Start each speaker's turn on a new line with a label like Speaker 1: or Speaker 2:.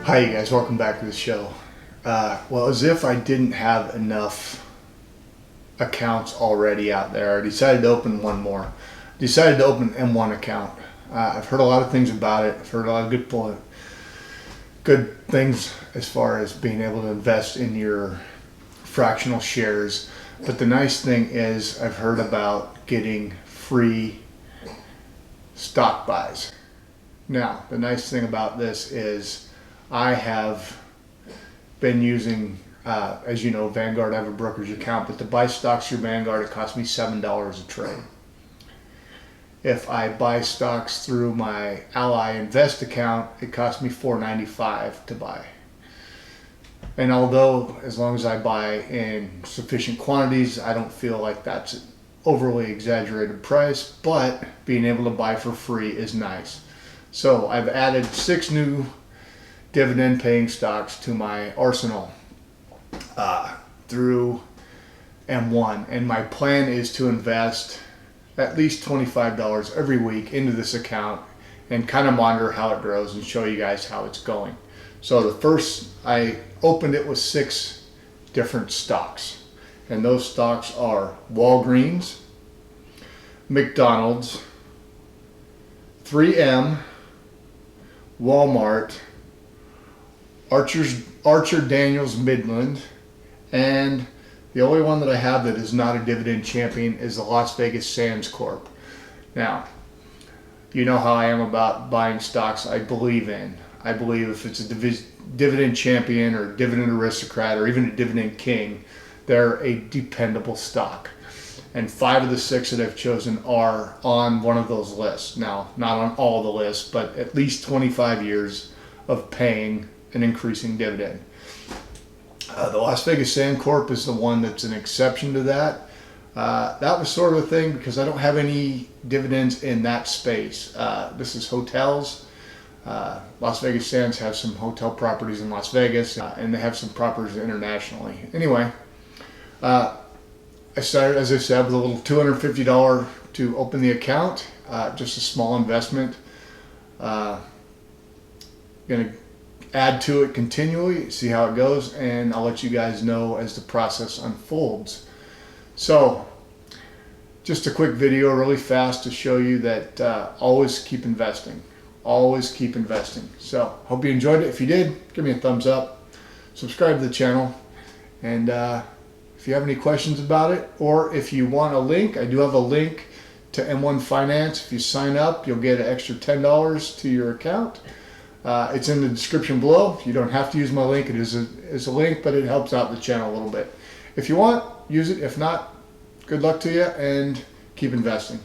Speaker 1: Hi you guys, welcome back to the show. Well, as if I didn't have enough accounts already out there, I decided to open one more. Decided to open an M1 account. I've heard a lot of things about it. I've heard a lot of good things as far as being able to invest in your fractional shares. But the nice thing is I've heard about getting free stock buys. Now, the nice thing about this is I have been using, as you know, Vanguard. I have a brokerage account, but to buy stocks through Vanguard, it costs me $7 a trade. If I buy stocks through my Ally Invest account, it costs me $4.95 to buy. And although, as long as I buy in sufficient quantities, I don't feel like that's an overly exaggerated price, but being able to buy for free is nice. So I've added 6 new dividend paying stocks to my arsenal through M1, and my plan is to invest at least $25 every week into this account and kind of monitor how it grows and show you guys how it's going. So the first, I opened it with 6 different stocks, and those stocks are Walgreens, McDonald's, 3M, Walmart, Archer Daniels Midland, and the only one that I have that is not a dividend champion is the Las Vegas Sands Corp. Now, you know how I am about buying stocks I believe in. I believe if it's a dividend champion or dividend aristocrat or even a dividend king, they're a dependable stock. And 5 of the 6 that I've chosen are on one of those lists. Now, not on all the lists, but at least 25 years of paying an increasing dividend. The Las Vegas Sand Corp is the one that's an exception to that. That was sort of a thing because I don't have any dividends in that space. This is hotels. Las Vegas Sands has some hotel properties in Las Vegas, and they have some properties internationally. Anyway, I started, as I said, with a little $250 to open the account, just a small investment. Going to add to it continually, see how it goes, and I'll let you guys know as the process unfolds. So, just a quick video really fast to show you that always keep investing. Always keep investing. So, hope you enjoyed it. If you did, give me a thumbs up. Subscribe to the channel. And if you have any questions about it, or if you want a link, I do have a link to M1 Finance. If you sign up, you'll get an extra $10 to your account. It's in the description below. You don't have to use my link. It is a link, but it helps out the channel a little bit. If you want, use it. If not, good luck to you and keep investing.